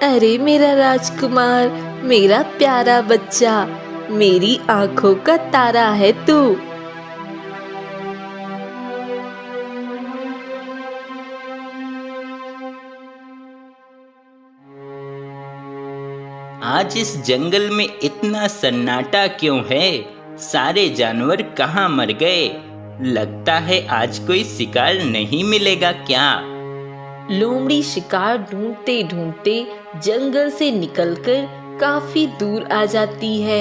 अरे मेरा राजकुमार, मेरा प्यारा बच्चा, मेरी आंखों का तारा है तू। आज इस जंगल में इतना सन्नाटा क्यों है? सारे जानवर कहाँ मर गए? लगता है आज कोई शिकार नहीं मिलेगा क्या? लोमड़ी शिकार ढूंढते ढूंढते जंगल से निकलकर काफी दूर आ जाती है।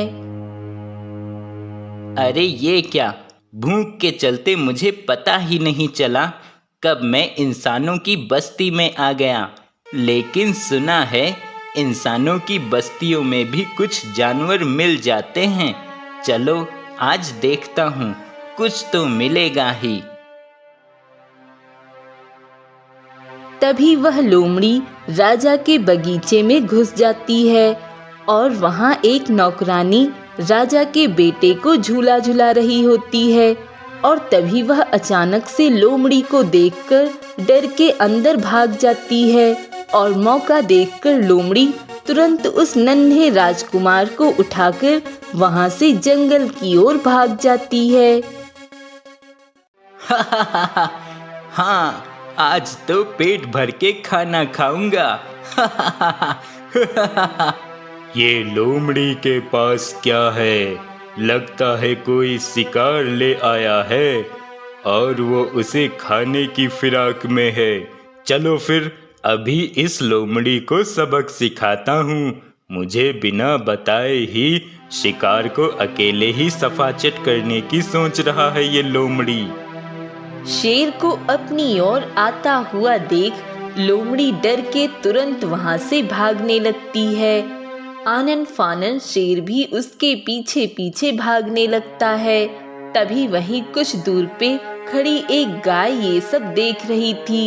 अरे ये क्या, भूख के चलते मुझे पता ही नहीं चला कब मैं इंसानों की बस्ती में आ गया। लेकिन सुना है इंसानों की बस्तियों में भी कुछ जानवर मिल जाते हैं। चलो आज देखता हूँ, कुछ तो मिलेगा ही। तभी वह लोमड़ी राजा के बगीचे में घुस जाती है और वहाँ एक नौकरानी राजा के बेटे को झूला झुला रही होती है। और तभी वह अचानक से लोमड़ी को देखकर डर के अंदर भाग जाती है और मौका देखकर लोमड़ी तुरंत उस नन्हे राजकुमार को उठाकर वहाँ से जंगल की ओर भाग जाती है। हाँ, आज तो पेट भर के खाना खाऊंगा। ये लोमड़ी के पास क्या है? लगता है कोई शिकार ले आया है और वो उसे खाने की फिराक में है। चलो फिर अभी इस लोमड़ी को सबक सिखाता हूँ। मुझे बिना बताए ही शिकार को अकेले ही सफाचट करने की सोच रहा है ये लोमड़ी। शेर को अपनी ओर आता हुआ देख लोमड़ी डर के तुरंत वहां से भागने लगती है। आनन फानन शेर भी उसके पीछे पीछे भागने लगता है। तभी वहीं कुछ दूर पे खड़ी एक गाय ये सब देख रही थी।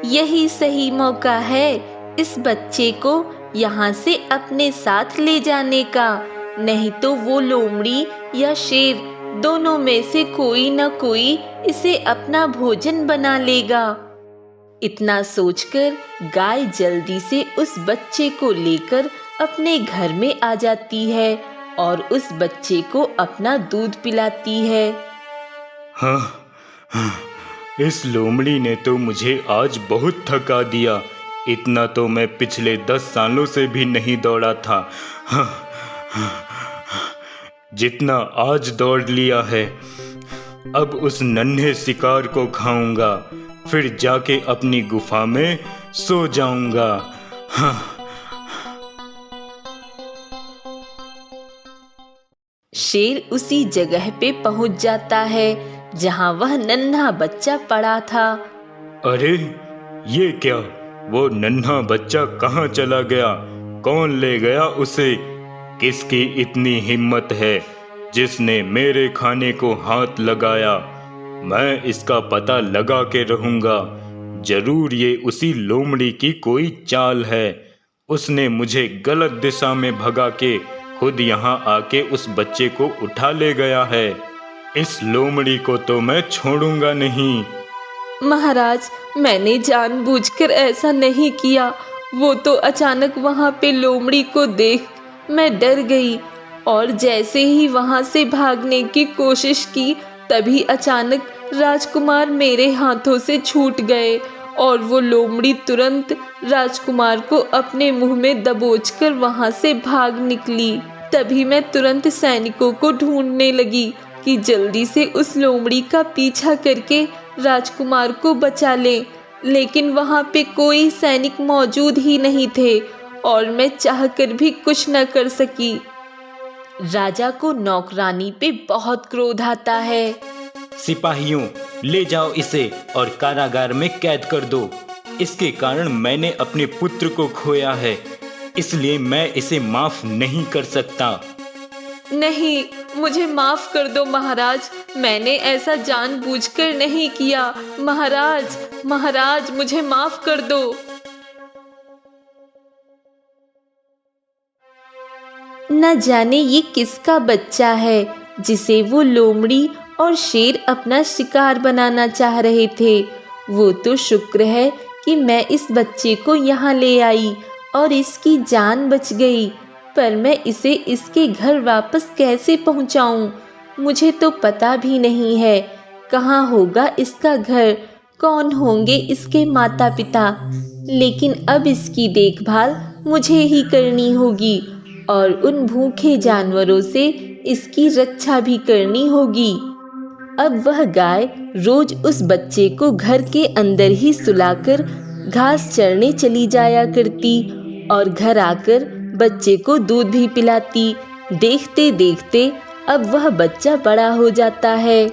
यही सही मौका है इस बच्चे को यहाँ से अपने साथ ले जाने का, नहीं तो वो लोमड़ी या शेर दोनों में से कोई न कोई इसे अपना भोजन बना लेगा। इतना सोचकर गाय जल्दी से उस बच्चे को लेकर अपने घर में आ जाती है और उस बच्चे को अपना दूध पिलाती है। हाँ, इस लोमड़ी ने तो मुझे आज बहुत थका दिया। इतना तो मैं पिछले 10 सालों से भी नहीं दौड़ा था। जितना आज दौड़ लिया है, अब उस नन्हे शिकार को खाऊंगा, फिर जाके अपनी गुफा में सो जाऊंगा। शेर उसी जगह पे पहुंच जाता है जहां वह नन्हा बच्चा पड़ा था। अरे ये क्या, वो नन्हा बच्चा कहाँ चला गया? कौन ले गया उसे? किसकी इतनी हिम्मत है जिसने मेरे खाने को हाथ लगाया? मैं इसका पता लगा के रहूंगा। जरूर ये उसी लोमड़ी की कोई चाल है। उसने मुझे गलत दिशा में भगा के खुद यहाँ आके उस बच्चे को उठा ले गया है। इस लोमड़ी को तो मैं छोड़ूंगा नहीं। महाराज, मैंने जानबूझकर ऐसा नहीं किया। वो तो अचानक वहां पे लोमड़ी को देख मैं डर गई और जैसे ही वहां से भागने की कोशिश की, तभी अचानक राजकुमार मेरे हाथों से छूट गए और वो लोमड़ी तुरंत राजकुमार को अपने मुंह में दबोचकर वहां से भाग निकली। तभी मैं तुरंत सैनिकों को ढूंढने लगी कि जल्दी से उस लोमड़ी का पीछा करके राजकुमार को बचा ले, लेकिन वहां पे कोई सैनिक मौजूद ही नहीं थे और मैं चाहकर भी कुछ न कर सकी। राजा को नौकरानी पे बहुत क्रोध आता है। सिपाहियों, ले जाओ इसे और कारागार में कैद कर दो। इसके कारण मैंने अपने पुत्र को खोया है, इसलिए मैं इसे माफ नहीं कर सकता। नहीं, मुझे माफ कर दो महाराज, मैंने ऐसा जानबूझकर नहीं किया। महाराज, महाराज, मुझे माफ कर दो। न जाने ये किसका बच्चा है जिसे वो लोमड़ी और शेर अपना शिकार बनाना चाह रहे थे। वो तो शुक्र है कि मैं इस बच्चे को यहाँ ले आई और इसकी जान बच गई, पर मैं इसे इसके घर वापस कैसे पहुँचाऊँ? मुझे तो पता भी नहीं है कहाँ होगा इसका घर, कौन होंगे इसके माता पिता। लेकिन अब इसकी देखभाल मुझे ही करनी होगी और उन भूखे जानवरों से इसकी रक्षा भी करनी होगी। अब वह गाय रोज उस बच्चे को घर के अंदर ही सुलाकर घास चरने चली जाया करती और घर आकर बच्चे को दूध भी पिलाती। देखते देखते अब वह बच्चा बड़ा हो जाता है।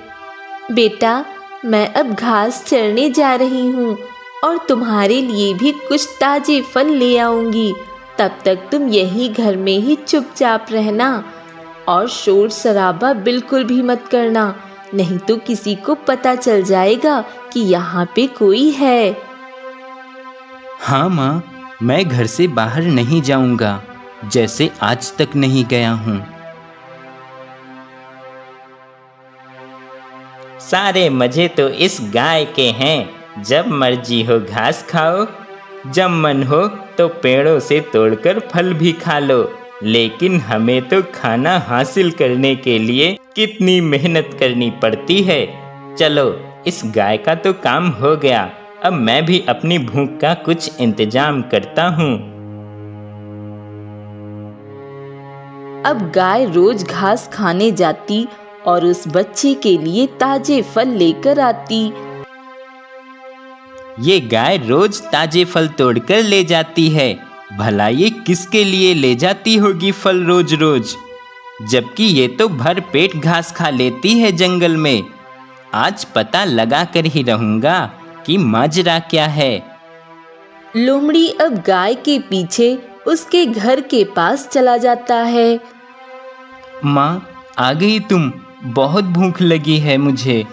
बेटा, मैं अब घास चरने जा रही हूँ और तुम्हारे लिए भी कुछ ताजे फल ले आऊंगी। तब तक तुम यही घर में ही चुपचाप रहना और शोर शराबा बिल्कुल भी मत करना, नहीं तो किसी को पता चल जाएगा कि यहाँ पे कोई है। हाँ माँ, मैं घर से बाहर नहीं जाऊंगा, जैसे आज तक नहीं गया हूँ। सारे मजे तो इस गाय के हैं। जब मर्जी हो घास खाओ, जब मन हो तो पेड़ों से तोड़कर फल भी खा लो। लेकिन हमें तो खाना हासिल करने के लिए कितनी मेहनत करनी पड़ती है। चलो, इस गाय का तो काम हो गया, अब मैं भी अपनी भूख का कुछ इंतजाम करता हूँ। अब गाय रोज घास खाने जाती और उस बच्चे के लिए ताजे फल लेकर आती। ये गाय रोज ताजे फल तोड़कर ले जाती है। भला ये किसके लिए ले जाती होगी फल रोज रोज, जबकि ये तो भर पेट घास खा लेती है जंगल में। आज पता लगा कर ही रहूंगा कि माजरा क्या है। लोमड़ी अब गाय के पीछे उसके घर के पास चला जाता है। माँ, आ गई तुम? बहुत भूख लगी है मुझे,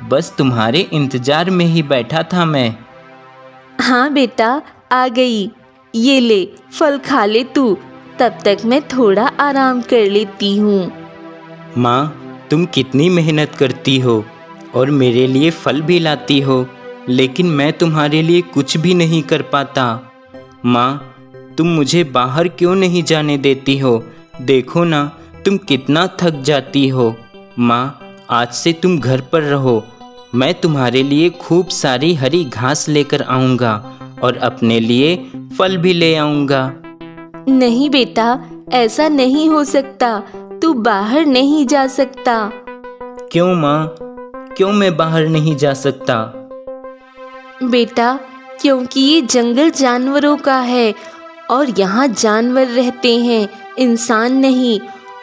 बस तुम्हारे इंतजार में ही बैठा था मैं। हाँ बेटा, आ गई। ये ले, फल खा ले तू, तब तक मैं थोड़ा आराम कर लेती हूँ। माँ, तुम कितनी मेहनत करती हो और मेरे लिए फल भी लाती हो, लेकिन मैं तुम्हारे लिए कुछ भी नहीं कर पाता। माँ, तुम मुझे बाहर क्यों नहीं जाने देती हो? देखो ना, तुम कितना थक जाती हो। माँ, आज से तुम घर पर रहो, मैं तुम्हारे लिए खूब सारी हरी घास लेकर आऊँगा और अपने लिए फल भी ले आऊँगा। नहीं बेटा, ऐसा नहीं हो सकता, तू बाहर नहीं जा सकता। क्यों माँ, क्यों मैं बाहर नहीं जा सकता? बेटा, क्योंकि ये जंगल जानवरों का है और यहाँ जानवर रहते हैं, इंसान नहीं।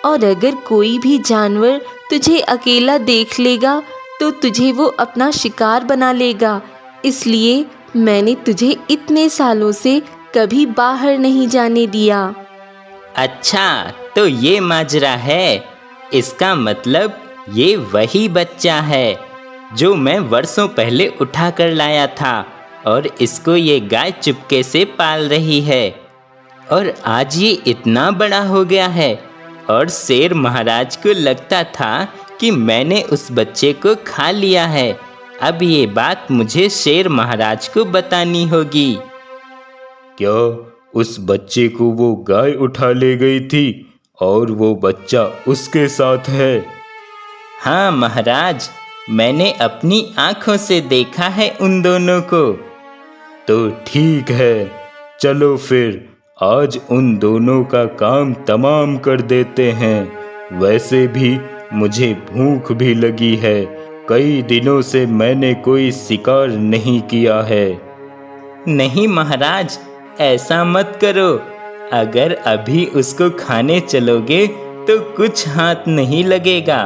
और अगर कोई भी जानवर तुझे अकेला देख लेगा तो तुझे वो अपना शिकार बना लेगा। इसलिए मैंने तुझे इतने सालों से कभी बाहर नहीं जाने दिया। अच्छा, तो ये माजरा है। इसका मतलब ये वही बच्चा है जो मैं वर्षों पहले उठा कर लाया था और इसको ये गाय चुपके से पाल रही है। और आज ये इतना बड़ा हो गया है और शेर महाराज को लगता था कि मैंने उस बच्चे को खा लिया है। अब ये बात मुझे शेर महाराज को बतानी होगी। क्या उस बच्चे को वो गाय उठा ले गई थी और वो बच्चा उसके साथ है? हाँ महाराज, मैंने अपनी आंखों से देखा है उन दोनों को। तो ठीक है, चलो फिर आज उन दोनों का काम तमाम कर देते हैं। वैसे भी मुझे भूख भी लगी है, कई दिनों से मैंने कोई शिकार नहीं किया है। नहीं महाराज, ऐसा मत करो। अगर अभी उसको खाने चलोगे तो कुछ हाथ नहीं लगेगा,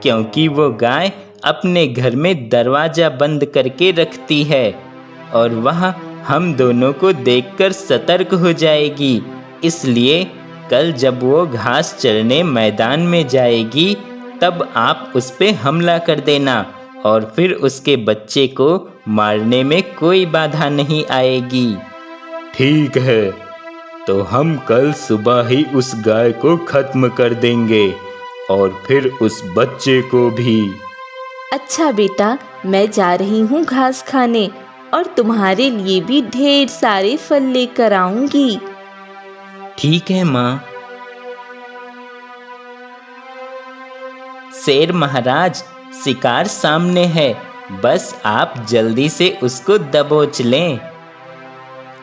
क्योंकि वो गाय अपने घर में दरवाजा बंद करके रखती है और वह हम दोनों को देखकर सतर्क हो जाएगी। इसलिए कल जब वो घास चरने मैदान में जाएगी तब आप उस पे हमला कर देना और फिर उसके बच्चे को मारने में कोई बाधा नहीं आएगी। ठीक है, तो हम कल सुबह ही उस गाय को खत्म कर देंगे और फिर उस बच्चे को भी। अच्छा बेटा, मैं जा रही हूँ घास खाने, और तुम्हारे लिए भी ढेर सारे फल लेकर आऊंगी। ठीक है माँ। शेर महाराज, शिकार सामने है, बस आप जल्दी से उसको दबोच लें।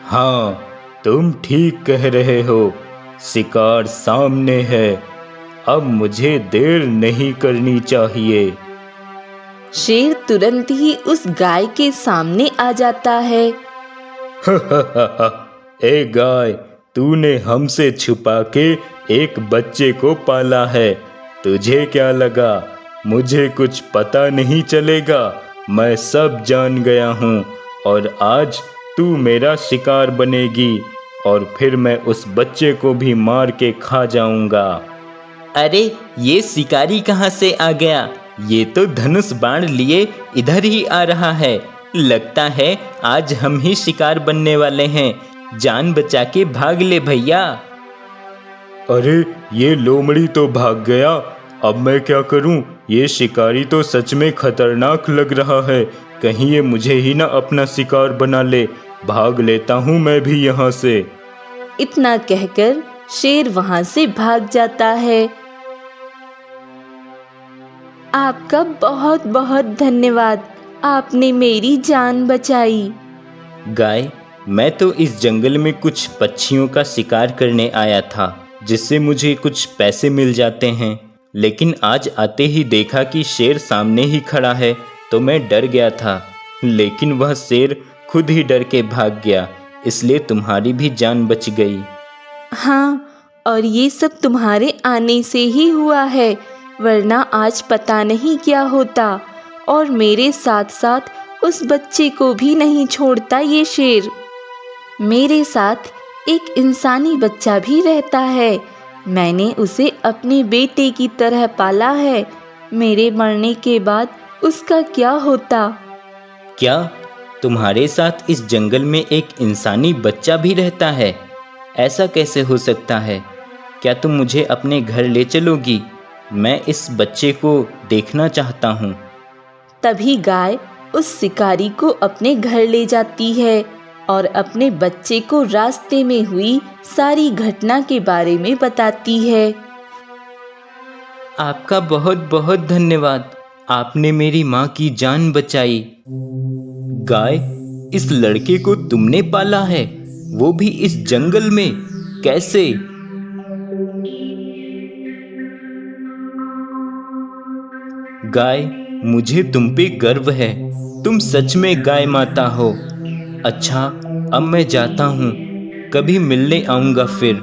हाँ, तुम ठीक कह रहे हो, शिकार सामने है। अब मुझे देर नहीं करनी चाहिए। शेर तुरंत ही उस गाय के सामने आ जाता है। ए गाय, तूने हमसे छुपा के एक बच्चे को पाला है। तुझे क्या लगा मुझे कुछ पता नहीं चलेगा? मैं सब जान गया हूँ और आज तू मेरा शिकार बनेगी और फिर मैं उस बच्चे को भी मार के खा जाऊंगा। अरे ये शिकारी कहाँ से आ गया? ये तो धनुष बाण लिए इधर ही आ रहा है। लगता है आज हम ही शिकार बनने वाले हैं। जान बचा के भाग ले भैया। अरे ये लोमड़ी तो भाग गया, अब मैं क्या करूं? ये शिकारी तो सच में खतरनाक लग रहा है। कहीं ये मुझे ही ना अपना शिकार बना ले। भाग लेता हूं मैं भी यहाँ से। इतना कहकर शेर वहां से भाग जाता है। आपका बहुत बहुत धन्यवाद, आपने मेरी जान बचाई। गाय, मैं तो इस जंगल में कुछ पक्षियों का शिकार करने आया था, जिससे मुझे कुछ पैसे मिल जाते हैं। लेकिन आज आते ही देखा कि शेर सामने ही खड़ा है, तो मैं डर गया था। लेकिन वह शेर खुद ही डर के भाग गया, इसलिए तुम्हारी भी जान बच गई। हाँ, और ये सब तुम्हारे आने से ही हुआ है, वरना आज पता नहीं क्या होता। और मेरे साथ साथ उस बच्चे को भी नहीं छोड़ता ये शेर। मेरे साथ एक इंसानी बच्चा भी रहता है। मैंने उसे अपने बेटे की तरह पाला है। मेरे मरने के बाद उसका क्या होता? क्या तुम्हारे साथ इस जंगल में एक इंसानी बच्चा भी रहता है? ऐसा कैसे हो सकता है? क्या तुम मुझे अपने घर ले चलोगी? मैं इस बच्चे को देखना चाहता हूँ। तभी गाय उस शिकारी को अपने घर ले जाती है और अपने बच्चे को रास्ते में हुई सारी घटना के बारे में बताती है। आपका बहुत बहुत धन्यवाद, आपने मेरी माँ की जान बचाई। गाय, इस लड़के को तुमने पाला है, वो भी इस जंगल में? कैसे? गाय, मुझे तुम पे गर्व है। तुम सच में गाय माता हो। अच्छा, अब मैं जाता हूँ, कभी मिलने आऊँगा फिर।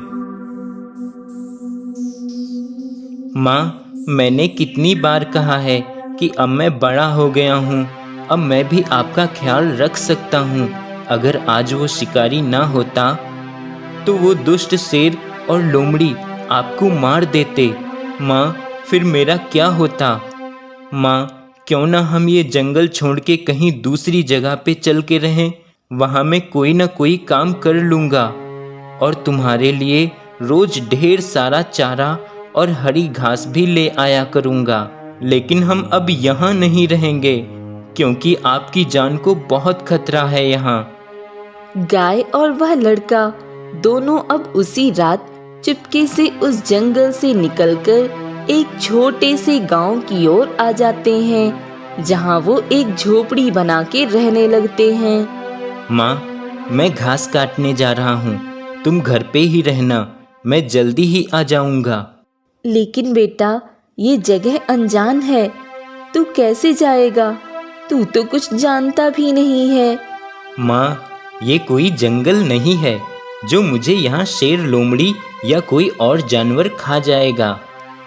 माँ, मैंने कितनी बार कहा है कि अब मैं बड़ा हो गया हूँ, अब मैं भी आपका ख्याल रख सकता हूँ। अगर आज वो शिकारी ना होता तो वो दुष्ट शेर और लोमड़ी आपको मार देते। माँ, फिर मेरा क्या होता? माँ, क्यों ना हम ये जंगल छोड़ के कहीं दूसरी जगह पे चल के रहें? वहाँ मैं कोई ना कोई काम कर लूँगा और तुम्हारे लिए रोज ढेर सारा चारा और हरी घास भी ले आया करूँगा। लेकिन हम अब यहाँ नहीं रहेंगे, क्योंकि आपकी जान को बहुत खतरा है यहाँ। गाय और वह लड़का दोनों अब उसी रात चुपके से उस जंगल से निकलकर एक छोटे से गांव की ओर आ जाते हैं, जहां वो एक झोपड़ी बना के रहने लगते हैं। माँ, मैं घास काटने जा रहा हूँ, तुम घर पे ही रहना, मैं जल्दी ही आ जाऊँगा। लेकिन बेटा, ये जगह अनजान है, तू कैसे जाएगा? तू तो कुछ जानता भी नहीं है। माँ, ये कोई जंगल नहीं है जो मुझे यहाँ शेर, लोमड़ी या कोई और जानवर खा जाएगा।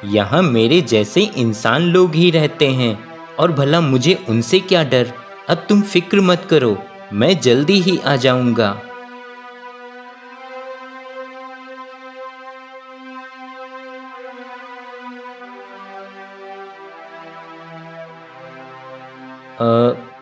यहाँ मेरे जैसे इंसान लोग ही रहते हैं और भला मुझे उनसे क्या डर। अब तुम फिक्र मत करो, मैं जल्दी ही आ जाऊँगा।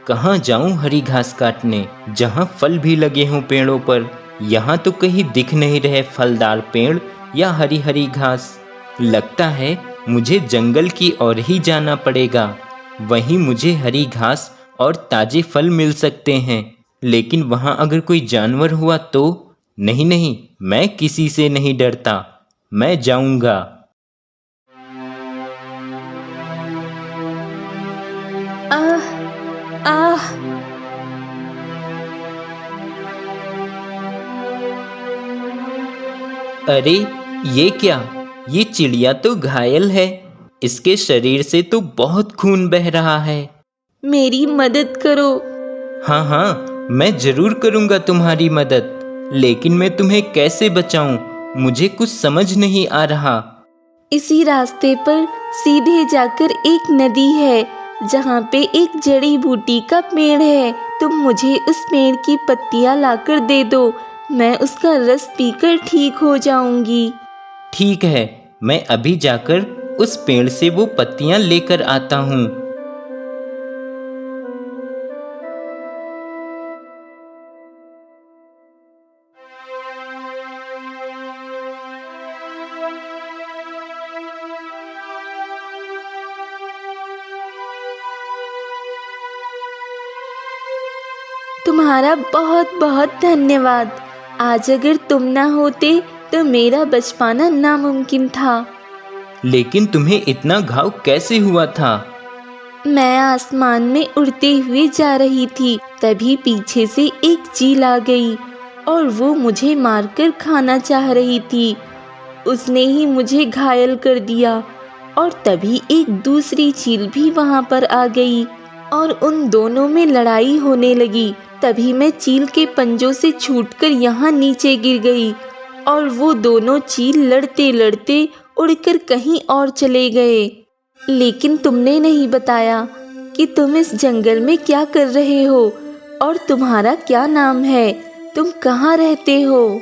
कहाँ जाऊं हरी घास काटने, जहाँ फल भी लगे हों पेड़ों पर? यहाँ तो कहीं दिख नहीं रहे फलदार पेड़ या हरी हरी घास। लगता है मुझे जंगल की ओर ही जाना पड़ेगा, वहीं मुझे हरी घास और ताजे फल मिल सकते हैं। लेकिन वहाँ अगर कोई जानवर हुआ तो? नहीं नहीं, मैं किसी से नहीं डरता, मैं जाऊंगा। आह आह। अरे ये क्या? ये चिड़िया तो घायल है, इसके शरीर से तो बहुत खून बह रहा है। मेरी मदद करो। हाँ हाँ, मैं जरूर करूँगा तुम्हारी मदद, लेकिन मैं तुम्हें कैसे बचाऊं? मुझे कुछ समझ नहीं आ रहा। इसी रास्ते पर सीधे जाकर एक नदी है, जहाँ पे एक जड़ी बूटी का पेड़ है। तुम मुझे उस पेड़ की पत्तियाँ लाकर दे दो, मैं उसका रस पीकर ठीक हो जाऊंगी। ठीक है, मैं अभी जाकर उस पेड़ से वो पत्तियां लेकर आता हूँ। तुम्हारा बहुत बहुत धन्यवाद। आज अगर तुम ना होते तो मेरा बच पाना नामुमकिन था। लेकिन तुम्हें इतना घाव कैसे हुआ था? मैं आसमान में उड़ते हुए जा रही थी, तभी पीछे से एक चील आ गई और वो मुझे मारकर खाना चाह रही थी। उसने ही मुझे घायल कर दिया और तभी एक दूसरी चील भी वहां पर आ गई और उन दोनों में लड़ाई होने लगी। तभी मैं चील के पंजों से छूटकर यहाँ नीचे गिर गई और वो दोनों चील लड़ते लड़ते उड़कर कहीं और चले गए। लेकिन तुमने नहीं बताया कि तुम इस जंगल में क्या कर रहे हो और तुम्हारा क्या नाम है, तुम कहाँ रहते हो?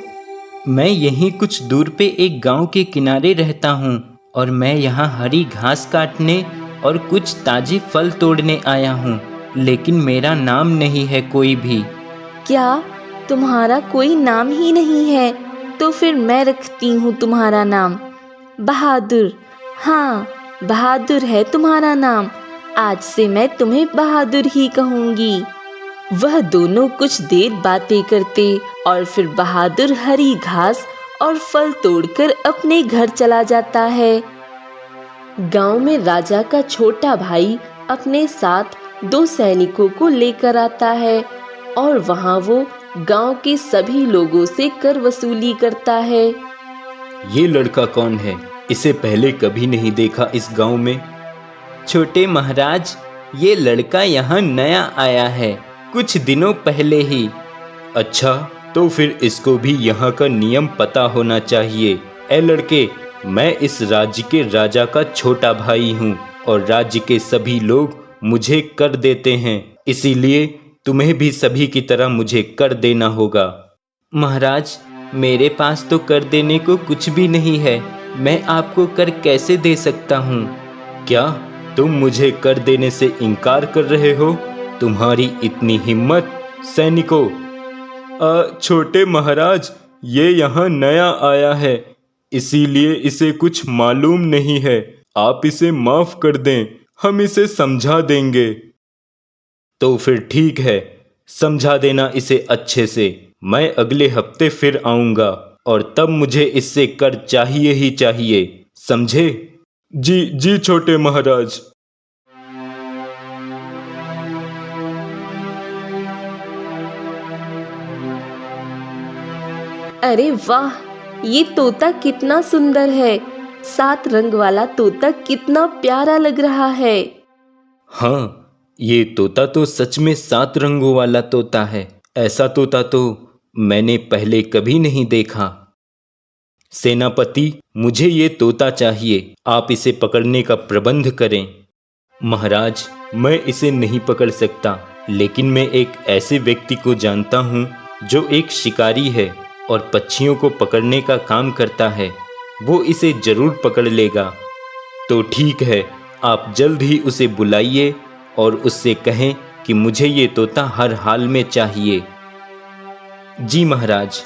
मैं यहीं कुछ दूर पे एक गांव के किनारे रहता हूँ और मैं यहाँ हरी घास काटने और कुछ ताजे फल तोड़ने आया हूँ, लेकिन मेरा नाम नहीं है कोई भी। क्या तुम्हारा कोई नाम ही नहीं है? तो फिर मैं रखती हूँ तुम्हारा नाम, बहादुर। हाँ, बहादुर है तुम्हारा नाम। आज से मैं तुम्हें बहादुर ही कहूँगी। वह दोनों कुछ देर बातें करते और फिर बहादुर हरी घास और फल तोड़कर अपने घर चला जाता है। गांव में राजा का छोटा भाई अपने साथ 2 सैनिकों को लेकर आता है और वहां वो गांव के सभी लोगों से कर वसूली करता है। ये लड़का कौन है? इसे पहले कभी नहीं देखा इस गांव में। छोटे महाराज, ये लड़का यहाँ नया आया है, कुछ दिनों पहले ही। अच्छा, तो फिर इसको भी यहाँ का नियम पता होना चाहिए। ए लड़के, मैं इस राज्य के राजा का छोटा भाई हूँ और राज्य के सभी लोग मुझे कर देते हैं, इसीलिए तुम्हें भी सभी की तरह मुझे कर देना होगा। महाराज, मेरे पास तो कर देने को कुछ भी नहीं है, मैं आपको कर कैसे दे सकता हूँ? क्या तुम मुझे कर देने से इनकार कर रहे हो? तुम्हारी इतनी हिम्मत? सैनिकों, छोटे महाराज, ये यहाँ नया आया है, इसीलिए इसे कुछ मालूम नहीं है। आप इसे माफ कर दें, हम इसे समझा देंगे। तो फिर ठीक है, समझा देना इसे अच्छे से। मैं अगले हफ्ते फिर आऊंगा और तब मुझे इससे कर चाहिए ही चाहिए, समझे? जी जी छोटे महाराज। अरे वाह, ये तोता कितना सुंदर है। 7 रंग वाला तोता कितना प्यारा लग रहा है। हाँ, ये तोता तो सच में 7 रंगों वाला तोता है। ऐसा तोता तो मैंने पहले कभी नहीं देखा। सेनापति, मुझे ये तोता चाहिए, आप इसे पकड़ने का प्रबंध करें। महाराज, मैं इसे नहीं पकड़ सकता, लेकिन मैं एक ऐसे व्यक्ति को जानता हूँ जो एक शिकारी है और पक्षियों को पकड़ने का काम करता है। वो इसे जरूर पकड़ लेगा। तो ठीक है, आप जल्द ही उसे बुलाइए और उससे कहें कि मुझे ये तोता हर हाल में चाहिए। जी महाराज।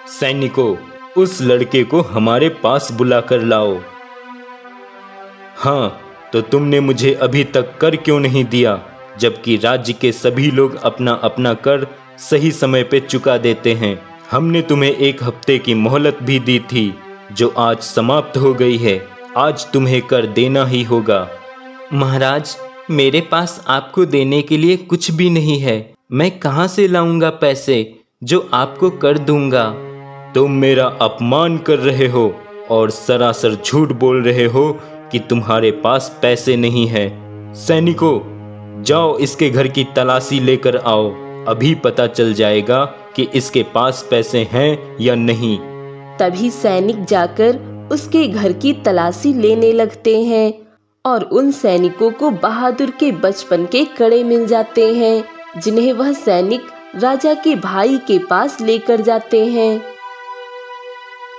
सैनिकों, उस लड़के को हमारे पास बुला कर लाओ। हाँ, तो तुमने मुझे अभी तक कर क्यों नहीं दिया? जबकि राज्य के सभी लोग अपना अपना कर सही समय पे चुका देते हैं। हमने तुम्हें 1 हफ्ते की मोहलत भी दी थी, जो आज समाप्त हो गई है। आज तुम्हें कर देना ही होगा। महाराज, मेरे पास आपको देने के लिए कुछ भी नहीं है। मैं कहाँ से लाऊंगा पैसे जो आपको कर दूंगा? तुम मेरा अपमान कर रहे हो और सरासर झूठ बोल रहे हो कि तुम्हारे पास पैसे नहीं है। सैनिकों, जाओ इसके घर की तलाशी लेकर आओ। अभी पता चल जाएगा कि इसके पास पैसे हैं या नहीं। तभी सैनिक जाकर उसके घर की तलाशी लेने लगते हैं और उन सैनिकों को बहादुर के बचपन के कड़े मिल जाते हैं, जिन्हें वह सैनिक राजा के भाई के पास लेकर जाते हैं।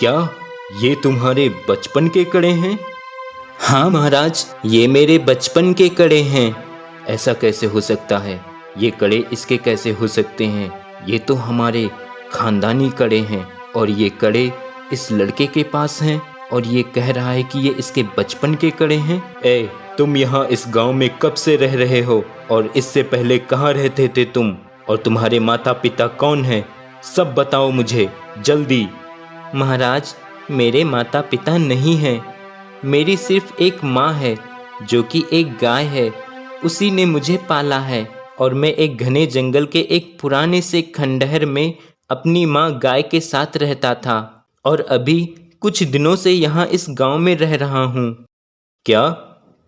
क्या ये तुम्हारे बचपन के कड़े हैं? हाँ महाराज, ये मेरे बचपन के कड़े हैं। ऐसा कैसे हो सकता है? ये कड़े इसके कैसे हो सकते हैं? ये तो हमारे खानदानी कड़े हैं और ये कड़े इस लड़के के पास हैं और ये कह रहा है कि ये इसके बचपन के कड़े हैं। ए, तुम यहाँ इस गांव में कब से रह रहे हो और इससे पहले कहाँ रहते थे तुम? और तुम्हारे माता पिता कौन हैं? सब बताओ मुझे जल्दी। महाराज, मेरे माता पिता नहीं हैं। मेरी सिर्फ एक माँ है जो कि एक गाय है। उसी ने मुझे पाला है और मैं एक घने जंगल के एक पुराने से खंडहर में अपनी माँ गाय के साथ रहता था और अभी कुछ दिनों से यहाँ इस गांव में रह रहा हूँ। क्या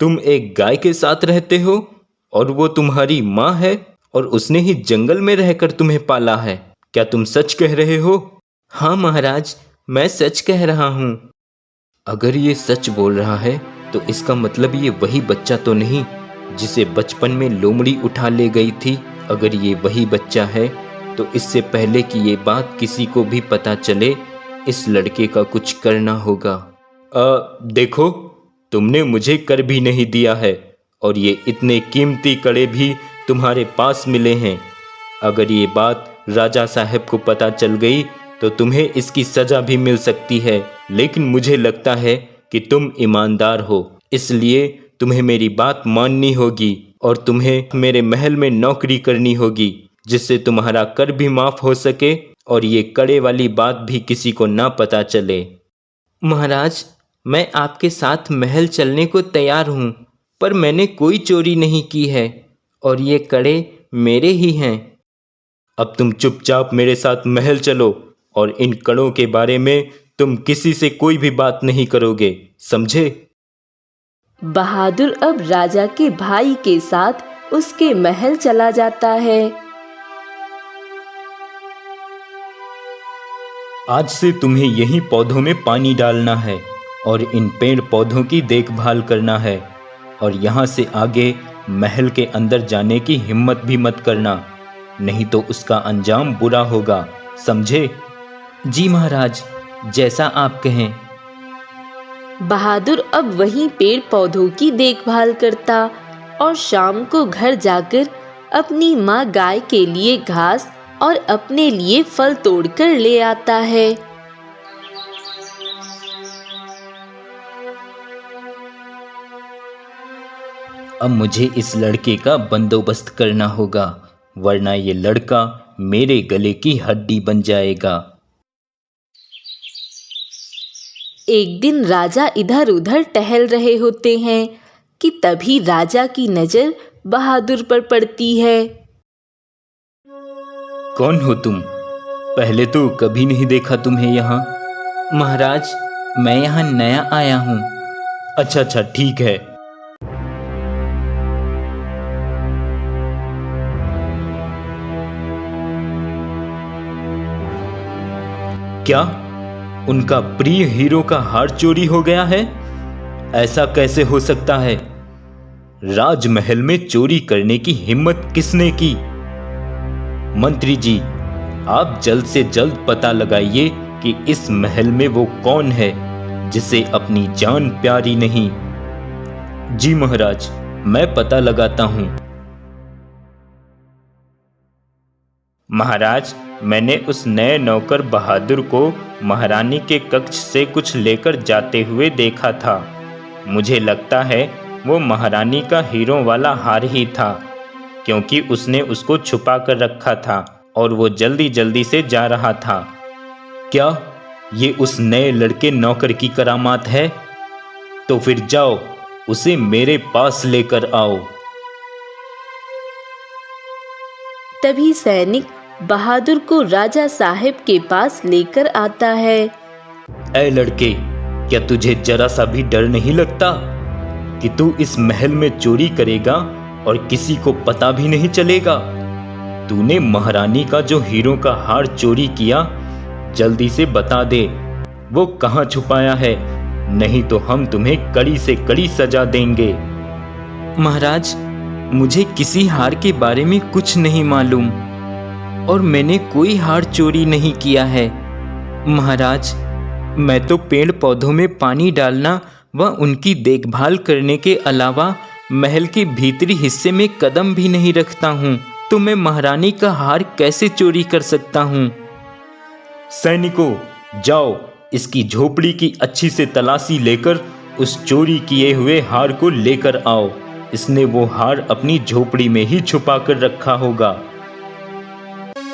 तुम एक गाय के साथ रहते हो और वो तुम्हारी माँ है और उसने ही जंगल में रहकर तुम्हें पाला है? क्या तुम सच कह रहे हो? हाँ महाराज, मैं सच कह रहा हूँ। अगर ये सच बोल रहा है तो इसका मतलब ये वही बच्चा तो नहीं जिसे बचपन में लोमड़ी उठा ले गई थी। अगर ये वही बच्चा है तो इससे पहले कि ये बात किसी को भी पता चले, इस लड़के का कुछ करना होगा। देखो, तुमने मुझे कर भी नहीं दिया है और ये इतने कीमती कड़े भी तुम्हारे पास मिले हैं। अगर ये बात राजा साहब को पता चल गई तो तुम्हें इसकी सजा भी मिल सकती है। लेकिन मुझे लगता है कि तुम ईमानदार हो, इसलिए तुम्हें मेरी बात माननी होगी और तुम्हें मेरे महल में नौकरी करनी होगी, जिससे तुम्हारा कर भी माफ हो सके और ये कड़े वाली बात भी किसी को ना पता चले। महाराज, मैं आपके साथ महल चलने को तैयार हूँ, पर मैंने कोई चोरी नहीं की है और ये कड़े मेरे ही हैं। अब तुम चुपचाप मेरे साथ महल चलो और इन कड़ों के बारे में तुम किसी से कोई भी बात नहीं करोगे, समझे? बहादुर अब राजा के भाई के साथ उसके महल चला जाता है। आज से तुम्हें यहीं पौधों में पानी डालना है और इन पेड़ पौधों की देखभाल करना है और यहाँ से आगे महल के अंदर जाने की हिम्मत भी मत करना, नहीं तो उसका अंजाम बुरा होगा, समझे? जी महाराज, जैसा आप कहें। बहादुर अब वहीं पेड़ पौधों की देखभाल करता और शाम को घर जाकर अपनी माँ गाय के लिए घास और अपने लिए फल तोड़कर ले आता है। अब मुझे इस लड़के का बंदोबस्त करना होगा, वरना ये लड़का मेरे गले की हड्डी बन जाएगा। एक दिन राजा इधर उधर टहल रहे होते हैं कि तभी राजा की नजर बहादुर पर पड़ती है। कौन हो तुम? पहले तो कभी नहीं देखा तुम्हें यहाँ। महाराज, मैं यहाँ नया आया हूँ। अच्छा अच्छा, ठीक है। क्या उनका प्रिय हीरो का हार चोरी हो गया है? ऐसा कैसे हो सकता है? राजमहल में चोरी करने की हिम्मत किसने की? मंत्री जी, आप जल्द से जल्द पता लगाइए कि इस महल में वो कौन है जिसे अपनी जान प्यारी नहीं। जी महाराज, मैं पता लगाता हूं। महाराज, मैंने उस नए नौकर बहादुर को महारानी के कक्ष से कुछ लेकर जाते हुए देखा था। मुझे लगता है वो महारानी का हीरो वाला हार ही था, क्योंकि उसने उसको छुपा कर रखा था और वो जल्दी जल्दी से जा रहा था। क्या ये उस नए लड़के नौकर की करामात है? तो फिर जाओ, उसे मेरे पास लेकर आओ। तभी सैनिक बहादुर को राजा साहब के पास लेकर आता है। ऐ लड़के, क्या तुझे जरा सा भी डर नहीं लगता कि तू इस महल में चोरी करेगा और किसी को पता भी नहीं चलेगा? तूने महारानी का जो हीरों का हार चोरी किया, जल्दी से बता दे वो कहाँ छुपाया है, नहीं तो हम तुम्हें कड़ी से कड़ी सजा देंगे। महाराज, मुझे किसी हार के बारे में कुछ नहीं मालूम और मैंने कोई हार चोरी नहीं किया है। महाराज, मैं तो पेड़ पौधों में पानी डालना व उनकी देखभाल करने के अलावा महल के भीतरी हिस्से में कदम भी नहीं रखता हूँ, तो मैं महारानी का हार कैसे चोरी कर सकता हूँ? सैनिकों, जाओ, इसकी झोपड़ी की अच्छी से तलाशी लेकर उस चोरी किए हुए हार को लेकर आओ। इसने वो हार अपनी झोपड़ी में ही छुपा कर रखा होगा।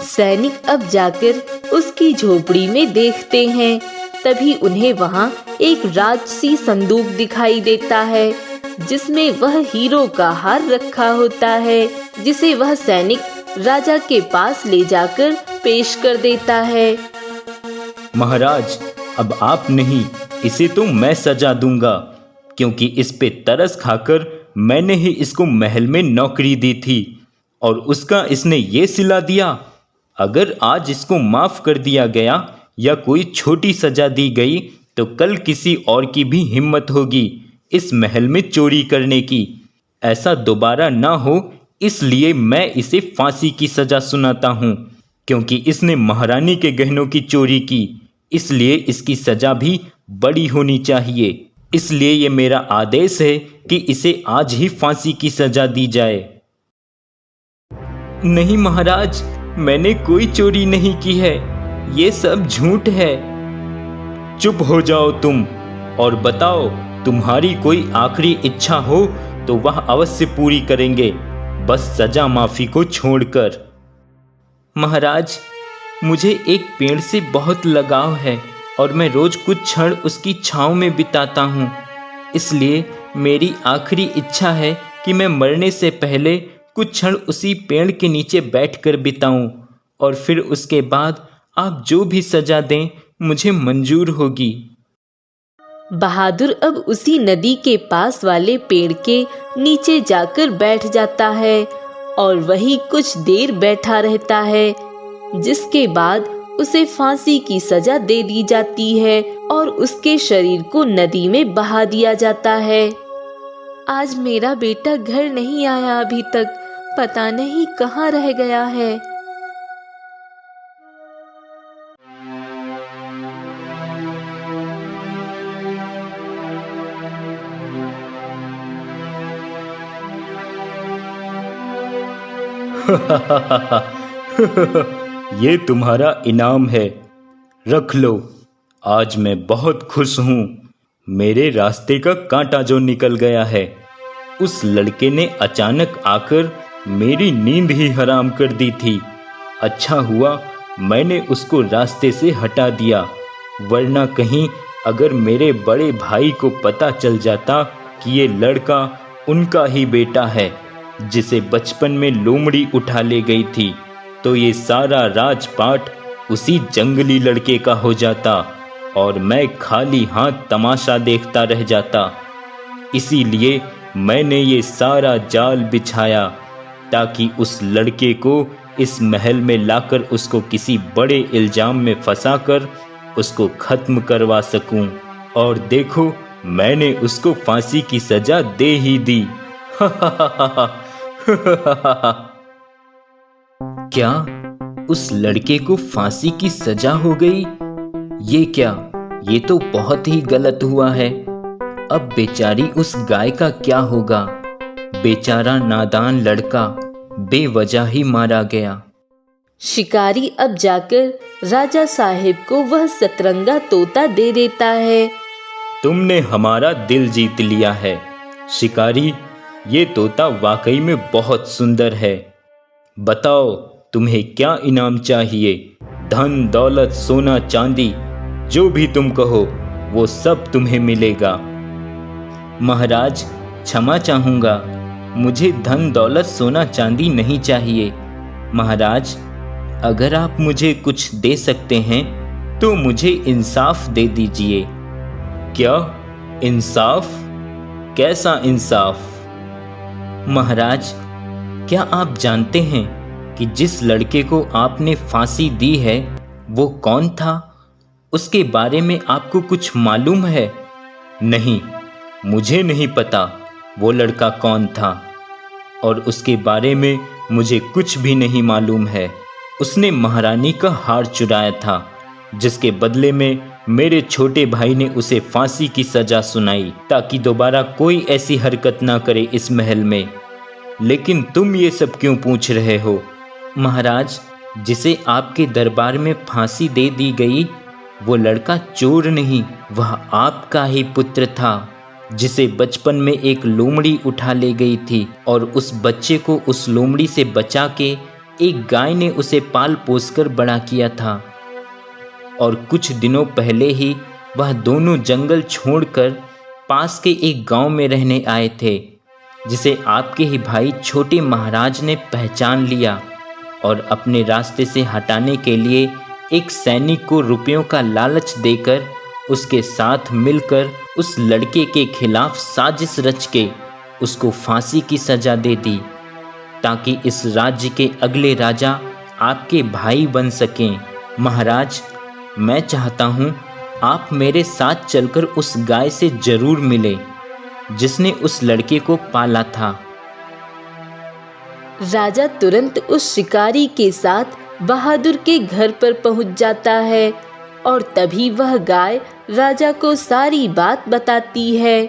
सैनिक अब जाकर उसकी झोपड़ी में देखते हैं। तभी उन्हें वहां एक राजसी संदूक दिखाई देता है जिसमें वह हीरो का हार रखा होता है, जिसे वह सैनिक राजा के पास ले जाकर पेश कर देता है। महाराज, अब आप नहीं, इसे तो मैं सजा दूंगा, क्योंकि इस पे तरस खाकर मैंने ही इसको महल में नौकरी दी थी और उसका इसने ये सिला दिया। अगर आज इसको माफ कर दिया गया या कोई छोटी सजा दी गई तो कल किसी और की भी हिम्मत होगी इस महल में चोरी करने की। ऐसा दोबारा ना हो, इसलिए मैं इसे फांसी की सजा सुनाता हूँ, क्योंकि इसने महारानी के गहनों की चोरी की, इसलिए इसकी सजा भी बड़ी होनी चाहिए। इसलिए ये मेरा आदेश है कि इसे आज ही फांसी की सजा दी जाए। नहीं महाराज, मैंने कोई चोरी नहीं की है, ये सब झूठ है। चुप हो जाओ तुम और बताओ, तुम्हारी कोई आखिरी इच्छा हो तो वह अवश्य पूरी करेंगे, बस सजा माफी को छोड़कर। महाराज, मुझे एक पेड़ से बहुत लगाव है और मैं रोज कुछ क्षण उसकी छांव में बिताता हूँ, इसलिए मेरी आखिरी इच्छा है कि मैं मरने से पहले कुछ क्षण उसी पेड़ के नीचे बैठकर बिताऊं और फिर उसके बाद आप जो भी सजा दें मुझे मंजूर होगी। बहादुर अब उसी नदी के पास वाले पेड़ के नीचे जाकर बैठ जाता है और वही कुछ देर बैठा रहता है, जिसके बाद उसे फांसी की सजा दे दी जाती है और उसके शरीर को नदी में बहा दिया जाता है। आज मेरा बेटा घर नहीं आया अभी तक, पता नहीं कहाँ रह गया है। ये तुम्हारा इनाम है, रख लो। आज मैं बहुत खुश हूँ, मेरे रास्ते का कांटा जो निकल गया है। उस लड़के ने अचानक आकर मेरी नींद ही हराम कर दी थी। अच्छा हुआ मैंने उसको रास्ते से हटा दिया, वरना कहीं अगर मेरे बड़े भाई को पता चल जाता कि ये लड़का उनका ही बेटा है जिसे बचपन में लोमड़ी उठा ले गई थी, तो ये सारा राजपाट उसी जंगली लड़के का हो जाता और मैं खाली हाथ तमाशा देखता रह जाता। इसीलिए मैंने ये सारा जाल बिछाया ताकि उस लड़के को इस महल में लाकर उसको किसी बड़े इल्जाम में फंसाकर उसको खत्म करवा सकूं। और देखो, मैंने उसको फांसी की सजा दे ही दी। क्या उस लड़के को फांसी की सजा हो गई? ये क्या, ये तो बहुत ही गलत हुआ है। अब बेचारी उस गाय का क्या होगा? बेचारा नादान लड़का बेवजह ही मारा गया। शिकारी अब जाकर राजा साहिब को वह सतरंगा तोता दे देता है। तुमने हमारा दिल जीत लिया है शिकारी, ये तोता वाकई में बहुत सुंदर है। बताओ तुम्हें क्या इनाम चाहिए? धन दौलत सोना चांदी जो भी तुम कहो वो सब तुम्हें मिलेगा। महाराज क्षमा चाहूँगा, मुझे धन दौलत सोना चांदी नहीं चाहिए। महाराज अगर आप मुझे कुछ दे सकते हैं तो मुझे इंसाफ दे दीजिए। क्या इंसाफ? कैसा इंसाफ? महाराज क्या आप जानते हैं कि जिस लड़के को आपने फांसी दी है वो कौन था? उसके बारे में आपको कुछ मालूम है? नहीं, मुझे नहीं पता वो लड़का कौन था और उसके बारे में मुझे कुछ भी नहीं मालूम है। उसने महारानी का हार चुराया था, जिसके बदले में मेरे छोटे भाई ने उसे फांसी की सजा सुनाई ताकि दोबारा कोई ऐसी हरकत ना करे इस महल में। लेकिन तुम ये सब क्यों पूछ रहे हो? महाराज जिसे आपके दरबार में फांसी दे दी गई वो लड़का चोर नहीं, वह आपका ही पुत्र था, जिसे बचपन में एक लोमड़ी उठा ले गई थी और उस बच्चे को उस लोमड़ी से बचा के एक गाय ने उसे पाल पोस कर बड़ा किया था। और कुछ दिनों पहले ही वह दोनों जंगल छोड़कर पास के एक गांव में रहने आए थे, जिसे आपके ही भाई छोटे महाराज ने पहचान लिया और अपने रास्ते से हटाने के लिए एक सैनिक को रुपयों का लालच देकर उसके साथ मिलकर उस लड़के के खिलाफ साजिश रच के उसको फांसी की सजा दे दी ताकि इस राज्य के अगले राजा आपके भाई बन सकें। महाराज मैं चाहता हूँ आप मेरे साथ चलकर उस गाय से जरूर मिले जिसने उस लड़के को पाला था। राजा तुरंत उस शिकारी के साथ बहादुर के घर पर पहुंच जाता है और तभी वह गाय राजा को सारी बात बताती है।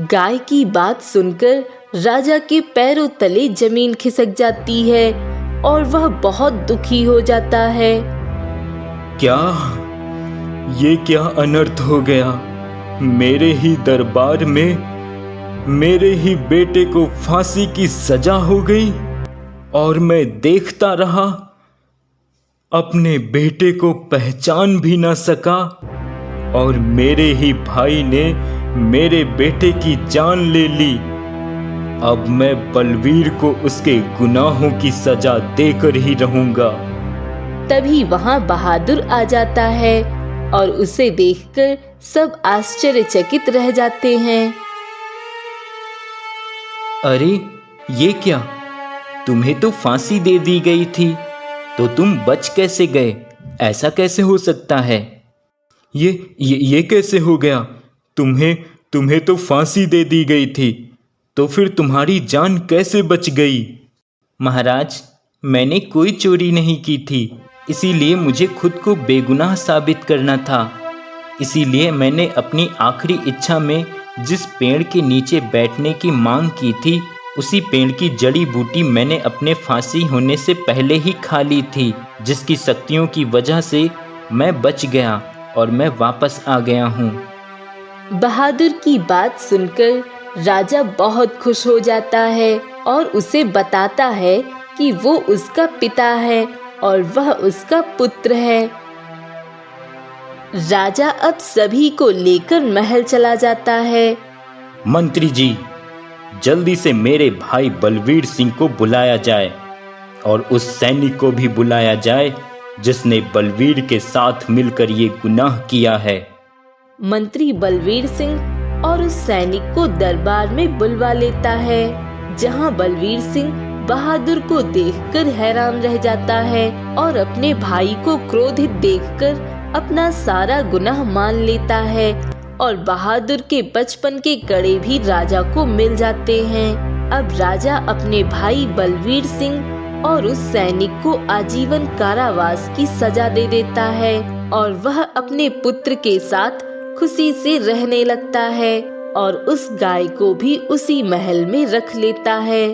गाय की बात सुनकर राजा के पैरों तले जमीन खिसक जाती है और वह बहुत दुखी हो जाता है। क्या ये क्या अनर्थ हो गया? मेरे ही दरबार में मेरे ही बेटे को फांसी की सजा हो गई और मैं देखता रहा, अपने बेटे को पहचान भी ना सका और मेरे ही भाई ने मेरे बेटे की जान ले ली। अब मैं बलवीर को उसके गुनाहों की सजा देकर ही रहूंगा। तभी वहां बहादुर आ जाता है और उसे देखकर सब आश्चर्यचकित रह जाते हैं। अरे ये क्या, तुम्हें तो फांसी दे दी गई थी, तो तुम बच कैसे गए? ऐसा कैसे हो सकता है? ये कैसे हो गया? तुम्हें तो फांसी दे दी गई थी, तो फिर तुम्हारी जान कैसे बच गई? महाराज मैंने कोई चोरी नहीं की थी, इसीलिए मुझे खुद को बेगुनाह साबित करना था। इसीलिए मैंने अपनी आखिरी इच्छा में जिस पेड़ के नीचे बैठने की मांग की थी, उसी पेड़ की जड़ी बूटी मैंने अपने फांसी होने से पहले ही खा ली थी, जिसकी शक्तियों की वजह से मैं बच गया और मैं वापस आ गया हूँ। बहादुर की बात सुनकर राजा बहुत खुश हो जाता है और उसे बताता है कि वो उसका पिता है और वह उसका पुत्र है। राजा अब सभी को लेकर महल चला जाता है। मंत्री जी, जल्दी से मेरे भाई बलवीर सिंह को बुलाया जाए और उस सैनिक को भी बुलाया जाए जिसने बलवीर के साथ मिलकर ये गुनाह किया है। मंत्री बलवीर सिंह और उस सैनिक को दरबार में बुलवा लेता है, जहां बलवीर सिंह बहादुर को देखकर हैरान रह जाता है और अपने भाई को क्रोधित देखकर अपना सारा गुनाह मान लेता है और बहादुर के बचपन के कड़े भी राजा को मिल जाते हैं। अब राजा अपने भाई बलवीर सिंह और उस सैनिक को आजीवन कारावास की सजा दे देता है और वह अपने पुत्र के साथ खुशी से रहने लगता है और उस गाय को भी उसी महल में रख लेता है।